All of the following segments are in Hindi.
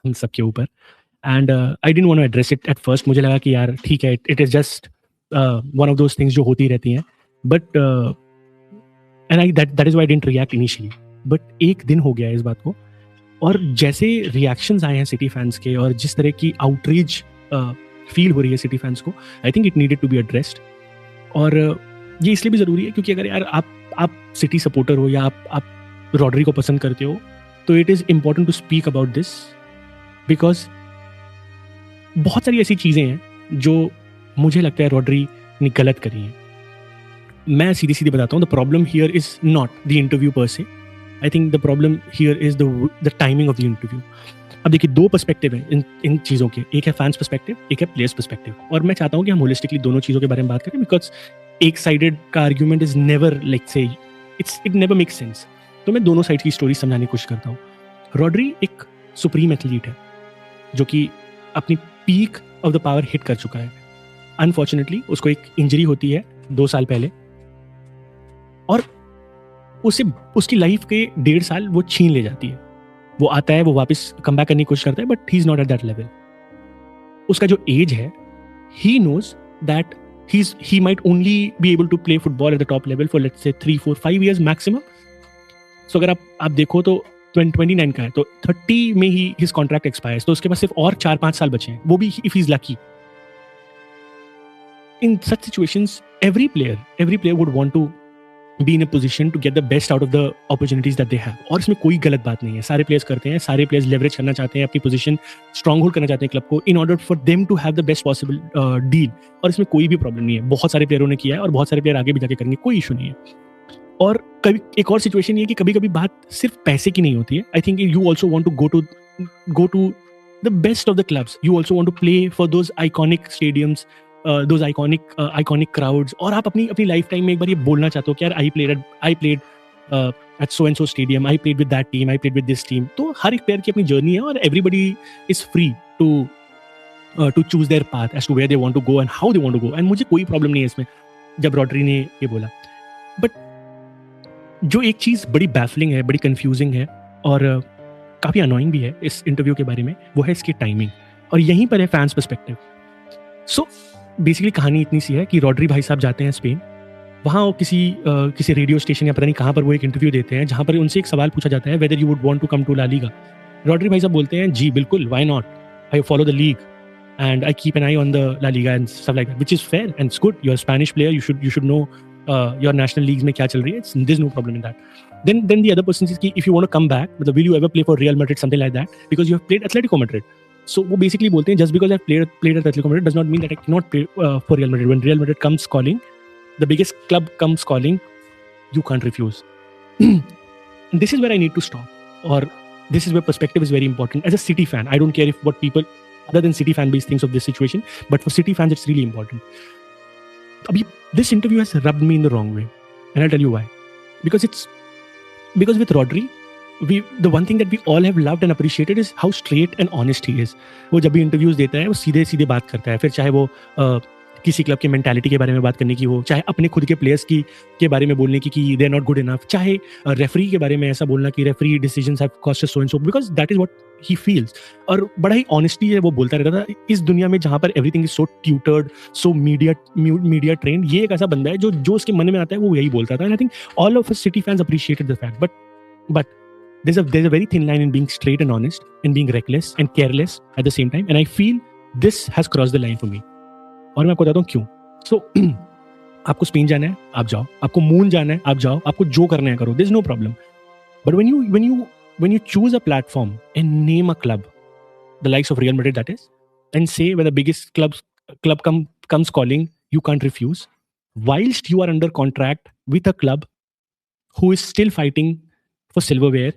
हम सबके ऊपर, and I didn't want to address it at first. मुझे लगा कि यार ठीक है, it is just one of those things जो होती रहती हैं, but and I that is why I didn't react initially. But एक दिन हो गया है इस बात को, और जैसे रिएक्शंस आए हैं सिटी फैंस के और जिस तरह की आउटरीच फील हो रही है सिटी फैंस को, I think it needed to be addressed. और ये इसलिए भी ज़रूरी है क्योंकि अगर यार आप सिटी सपोर्टर हो या आप रॉड्री को पसंद करते हो, तो it is important to speak about this, because बहुत सारी ऐसी चीज़ें हैं जो मुझे लगता है रॉड्री ने गलत करी हैं. मैं सीधी सीधी बताता हूँ, the problem here is not the interview पर से. आई think the problem here is the timing of the interview. अब देखिए, दो पर्सपेक्टिव हैं इन चीज़ों के. एक है फैंस पर्सपेक्टिव, एक है प्लेयर्स पर्सपेक्टिव. और मैं चाहता हूँ कि हम होलिस्टिकली दोनों चीज़ों के बारे में बात करें, बिकॉज एक साइडेड का आर्ग्यूमेंट इज नेवर लाइक से इट नेवर मेक सेंस. तो मैं दोनों साइड की स्टोरी समझाने की कोशिश करता हूँ. रॉड्री एक सुप्रीम एथलीट है जो कि अपनी peak of the power hit कर चुका है. अनफॉर्चुनेटली उसको एक इंजरी होती है 2 साल पहले, और उसे उसकी लाइफ के 1.5 साल वो छीन ले जाती है. वो आता है, वो वापस कम बैक करने की कोशिश करता है, but he is not at that level. उसका जो एज है, he knows that he might only be able to play football at the top level for let's say 3, 4, 5 years maximum. So अगर आप देखो तो 29 का है, तो 30 में ही his contract expires. तो उसके पास सिर्फ और 4-5 साल बचे हैं, वो भी if he's lucky. In such situations, every player would want to be in a position to get the best out of the opportunities that they have. और इसमें कोई गलत बात नहीं है. सारे प्लेयर्स करते हैं, सारे प्लेयर्स लेवरेज करना चाहते हैं, अपनी पोजीशन स्ट्रांग होल्ड करना चाहते हैं क्लब को, in order for them to have the best possible deal. और इसमें कोई भी प्रॉब्लम नहीं है. बहुत सारे प्लेयरों ने किया है और बहुत सारे प्लेयर आगे भी जाके करेंगे, कोई इशू नहीं है. और कभी एक और सिचुएशन ये है कि कभी कभी बात सिर्फ पैसे की नहीं होती है. I think you also want to go to the best of the clubs. You also want to play for those iconic stadiums, those iconic crowds. और आप अपनी लाइफ टाइम में एक बार ये बोलना चाहते हो कि यार I played at so and so stadium, I played with that team, I played with this team. तो हर एक प्लेयर की अपनी जर्नी है और everybody is free to choose their path as to where they want to go and how they want to go. And मुझे कोई प्रॉब्लम नहीं है इसमें जब रॉड्री ने ये बोला. बट जो एक चीज़ बड़ी बैफलिंग है, बड़ी कंफ्यूजिंग है और काफ़ी अनोइंग भी है इस इंटरव्यू के बारे में, वो है इसकी टाइमिंग. और यहीं पर है फैंस पर्सपेक्टिव. सो बेसिकली कहानी इतनी सी है कि रॉड्री भाई साहब जाते हैं स्पेन. वहाँ किसी रेडियो स्टेशन या पता नहीं कहाँ पर वो एक इंटरव्यू देते हैं, जहाँ पर उनसे एक सवाल पूछा जाता है, whether you would want to come to La Liga. Rodri भाई साहब बोलते हैं, जी बिल्कुल, why not, I follow the league and I keep an eye on the La Liga and stuff like that, which is fair and it's good. You are Spanish player, you should know your national leagues में क्या चल रही है. There is no problem in that. then the other person is कि if you want to come back, मतलब will you ever play for Real Madrid, something like that, because you have played Atletico Madrid. So वो basically बोलते हैं, just because I've played at Atletico Madrid does not mean that I cannot play for Real Madrid. When Real Madrid comes calling, the biggest club comes calling, you can't refuse. This is where I need to stop, or this is where perspective is very important. As a City fan, I don't care if what people other than City fan base thinks of this situation, but for City fans it's really important. This interview has rubbed me in the wrong way, and I'll tell you why. Because with Rodri, the one thing that we all have loved and appreciated is how straight and honest he is. वो जब भी इंटरव्यूज देता है वो सीधे सीधे बात करता है, फिर चाहे वो किसी क्लब की मेंटालिटी के बारे में बात करने की हो, चाहे अपने खुद के प्लेयर्स के बारे में बोलने की कि they are not good enough, चाहे रेफरी के बारे में ऐसा बोलना कि referee decisions have cost us so and so, because that is what he feels. और बड़ा ही ऑनेस्टली है वो बोलता रहता था. इस दुनिया में जहाँ पर everything is so tutored, so media trend, ये एक ऐसा बंदा है जो उसके मन में आता है वो यही बोलता था. And I think all of city fans appreciated the fact, but there's a very thin line in being straight and honest and being reckless and careless at the same time, and I feel this has crossed the line for me. और मैं आपको बताता हूँ क्यों. So आपको स्पेन जाना है आप जाओ, आपको मून जाना है आप जाओ, आपको जो करना है करो, there's no problem. But when you choose a platform and name a club, the likes of Real Madrid that is, and say when the biggest club comes calling, you can't refuse, whilst you are under contract with a club who is still fighting for silverware,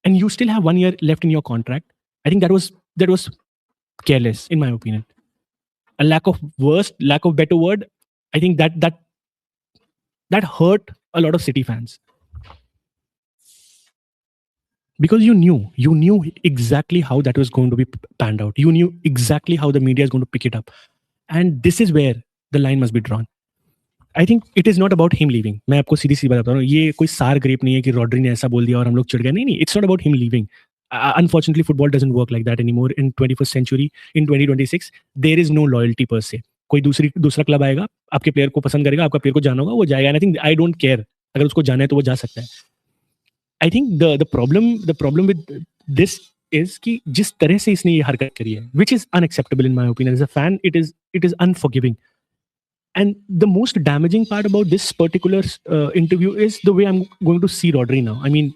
and you still have 1 year left in your contract, I think that was careless, in my opinion. A lack of better word, I think that hurt a lot of City fans, because you knew exactly how that was going to be panned out. You knew exactly how the media is going to pick it up, and this is where the line must be drawn. I think it is not about him leaving. मैं आपको सीधी सी बात बता रहा हूँ, ये कोई सार ग्रेप नहीं है कि रॉड्री ने ऐसा बोल दिया और हम लोग चिढ़ गए. नहीं, it's not about him leaving. Unfortunately, football doesn't work like that anymore in 21st century. In 2026, there is no loyalty per se. कोई दूसरा क्लब आएगा, आपके प्लेयर को पसंद करेगा, आपका प्लेयर को जाना होगा, वो जाएगा. I think I don't care, अगर उसको जाना है तो वो जा सकता है. I think the problem with this is कि जिस तरह से इसने ये हरकत करी है, which is unacceptable in my opinion as a fan, it is unforgiving. And the most damaging part about this particular interview is the way I'm going to see Rodri now. I mean,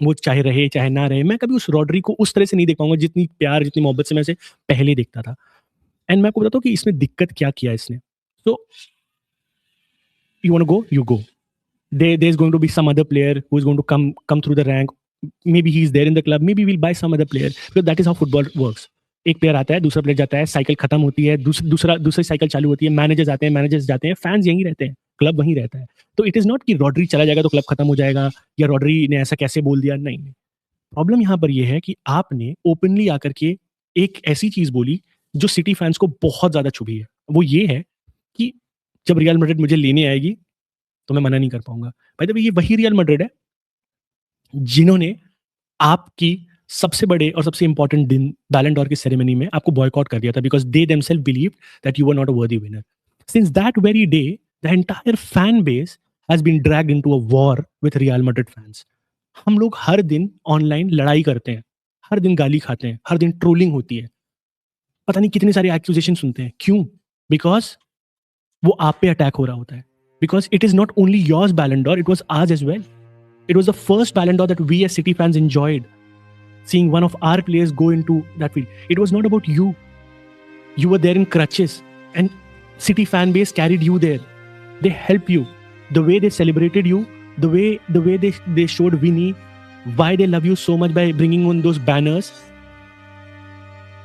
वो चाहे रहे चाहे ना रहे, मैं कभी उस रॉड्री को उस तरह से नहीं देख पाऊंगा जितनी प्यार जितनी मोहब्बत से मैं उसे पहले देखता था. एंड मैं आपको बताता हूँ कि इसमें दिक्कत क्या किया इसने. तो you want to go, you go. There is going to be some other player who is going to come through the rank. Maybe he is there in the club. Maybe we'll buy some other player, because that is how football works. एक प्लेयर आता है, दूसरा प्लेयर जाता है, साइकिल खत्म होती है, दूसरी साइकिल चालू होती है, मैनेजर्स आते हैं, मैनेजर्स जाते हैं, फैंस यहीं रहते हैं, क्लब वहीं रहता है. तो इट इज नॉट कि रॉड्री चला जाएगा तो क्लब खत्म हो जाएगा, या रॉड्री ने ऐसा कैसे बोल दिया. नहीं. प्रॉब्लम यहाँ पर यह है कि आपने ओपनली आकर के एक ऐसी चीज बोली जो सिटी फैंस को बहुत ज्यादा चुभी है. वो ये है कि जब रियल मैड्रिड मुझे लेने आएगी तो मैं मना नहीं कर पाऊंगा. भाई तभी ये वही रियल मैड्रिड है जिन्होंने आपकी सबसे बड़े और सबसे इंपॉर्टेंट दिन बैलन डोर की सेरेमनी में आपको बॉयकॉट कर दिया था, because they themselves believed that you were not a worthy winner. Since that very day the entire fan base has been dragged into a war with Real Madrid fans. हम लोग हर दिन ऑनलाइन लड़ाई करते हैं, हर दिन गाली खाते हैं, हर दिन ट्रोलिंग होती है, पता नहीं कितने सारे एक्यूजेशन सुनते हैं. क्यों? बिकॉज वो आप पे अटैक हो रहा होता है. Because it is not only yours Ballon d'Or, it was ours as well. It was the first Ballon d'Or that we as City fans enjoyed, seeing one of our players go into that field. It was not about you. You were there in crutches, and City fan base carried you there. They helped you. The way they celebrated you, the way they showed Vinny why they love you so much by bringing on those banners.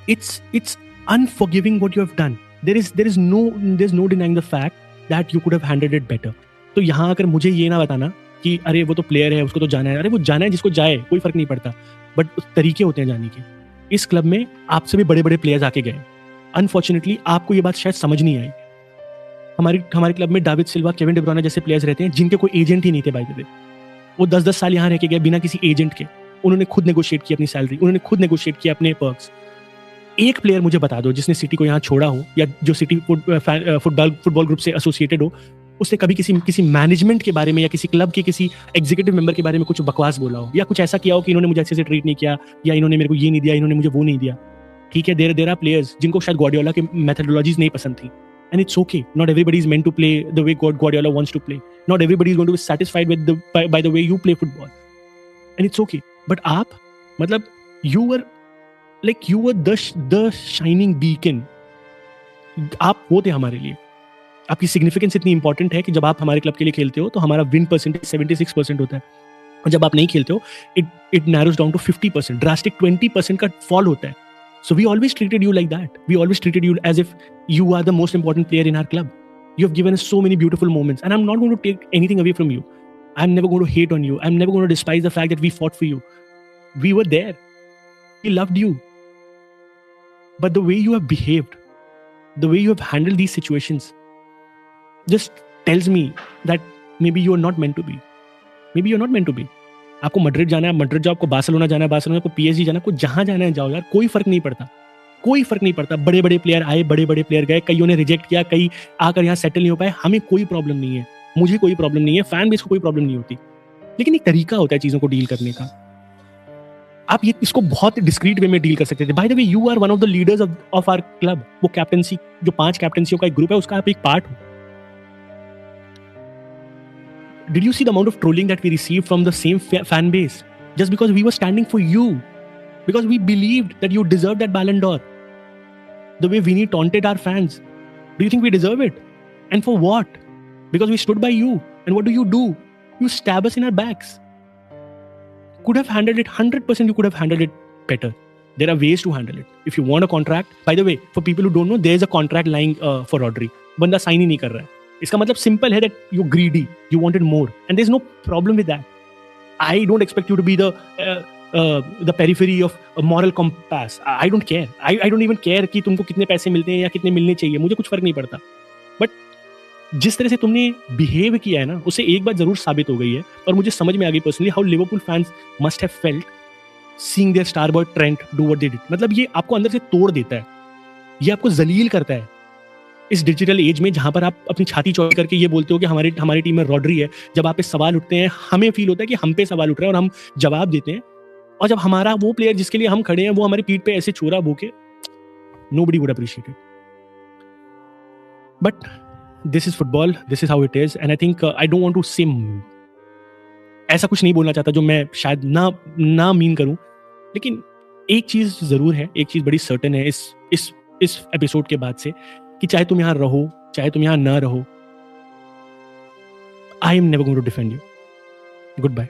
It's unforgiving what you have done. There's no denying the fact that you could have handled it better. तो यहाँ अगर मुझे ये ना बताना कि अरे वो तो प्लेयर है, उसको तो जाना है, अरे वो जाना है, जिसको जाए कोई फर्क नहीं पड़ता, बट तरीके होते हैं जाने के. इस क्लब में आपसे भी बड़े बड़े प्लेयर्स आके गए. अनफॉर्चुनेटली आपको ये बात शायद समझ नहीं आई. हमारे क्लब में डेविड सिल्वा, केविन डी ब्रुयने जैसे प्लेयर्स रहते हैं जिनके कोई एजेंट ही नहीं थे. बाय द वे, वो 10-10 साल यहाँ रह के गए बिना किसी एजेंट के. उन्होंने खुद नेगोशिएट की अपनी सैलरी, उन्होंने खुद नेगोशिएट किया अपने पर्क्स. एक प्लेयर मुझे बता दो जिसने सिटी को यहाँ छोड़ा हो, या जो सिटी फुटबॉल ग्रुप से एसोसिएटेड हो, उसने कभी किसी मैनेजमेंट के बारे में या किसी क्लब के किसी एग्जीक्यूटिव मेंबर के बारे में कुछ बकवास बोला हो, या कुछ ऐसा किया हो कि इन्होंने मुझे अच्छे से ट्रीट नहीं किया, या इन्होंने मेरे को ये नहीं दिया, इन्होंने मुझे वो नहीं दिया. ठीक है, देयर आर प्लेयर्स जिनको शायद ग्वार्डियोला की मेथोडोलॉजीज नहीं पसंद थी, and it's okay. Not everybody is meant to play the way Guardiola wants to play. Not everybody is going to be satisfied with by the way you play football, and it's okay. But आप, मतलब you were the shining beacon. आप वो थे हमारे लिए. आपकी सिग्निफिकेंस इतनी इंपॉर्टेंट है कि जब आप हमारे क्लब के लिए खेलते हो तो हमारा विन परसेंटेज 76% होता है, और जब आप नहीं खेलते हो it narrows down to 50%. Drastic 20% का फॉल होता है. So we always treated you like that. We always treated you as if you are the most important player in our club. You have given us so many beautiful moments, and I'm not going to take anything away from you. I'm never going to hate on you. I'm never going to despise the fact that we fought for you. We were there. We loved you. But the way you have behaved, the way you have handled these situations, just tells me that maybe you are not meant to be. Maybe you're not meant to be. आपको मैड्रिड जाना है, मैड्रिड जाओ. आपको बार्सिलोना जाना है, बार्सिलोना. आपको PSG जाना है, आपको जहां जाना है जाओ यार. कोई फर्क नहीं पड़ता, कोई फर्क नहीं पड़ता. बड़े बड़े प्लेयर आए, बड़े बड़े प्लेयर गए, कईयों ने रिजेक्ट किया, कई आकर यहाँ सेटल नहीं हो पाए. हमें कोई प्रॉब्लम नहीं है, मुझे कोई प्रॉब्लम नहीं है, फैन बेस को कोई प्रॉब्लम नहीं होती. लेकिन एक तरीका होता है चीजों को डील करने का. आप ये इसको बहुत डिस्क्रीट वे में डील कर सकते थे. By the way, you are one of the leaders of our club. वो कैप्टनसी, जो 5 कैप्टनसियों का एक ग्रुप है, उसका आप एक पार्ट हो. Did you see the amount of trolling that we received from the same fan base just because we were standing for you, because we believed that you deserved that Ballon d'Or? The way Vinny taunted our fans, do you think we deserve it? And for what? Because we stood by you. And what do? You stab us in our backs. Could have handled it 100%. You could have handled it better. There are ways to handle it. If you want a contract, by the way, for people who don't know, there is a contract lying for Rodri. बंदा साइन ही नहीं कर रहा है. इसका मतलब सिंपल है that you're greedy, you wanted more, and there's no problem with that. I don't expect you to be the periphery of a moral compass. I don't care. I don't even care कि तुमको कितने पैसे मिलते हैं या कितने मिलने चाहिए. मुझे कुछ फर्क नहीं पड़ता. बट जिस तरह से तुमने बिहेव किया है ना, उससे एक बात जरूर साबित हो गई है, और मुझे समझ में आ गई personally how Liverpool fans must have felt seeing their star boy Trent do what they did. मतलब ये आपको अंदर से तोड़ देता है, ये आपको जलील करता है इस डिजिटल एज में, जहां पर आप अपनी छाती चौड़ी करके ये बोलते हो कि हमारी टीम में रॉड्री है। जब आप पे सवाल उठते हैं, हमें फील होता है कि हम पे सवाल उठ रहे हैं और हम जवाब देते हैं, और जब हमारा वो प्लेयर जिसके लिए हम खड़े हैं वो हमारी पीठ पे ऐसे छोरा भूखे, nobody would appreciate it. But this is football, this is how it is, and I think I don't want to say, ऐसा कुछ नहीं बोलना चाहता जो मैं शायद ना मीन करूं, लेकिन एक चीज जरूर है, एक चीज बड़ी सर्टेन है इस एपिसोड के बाद से, कि चाहे तुम यहां रहो चाहे तुम यहां ना रहो, I am never going to defend you. Good bye.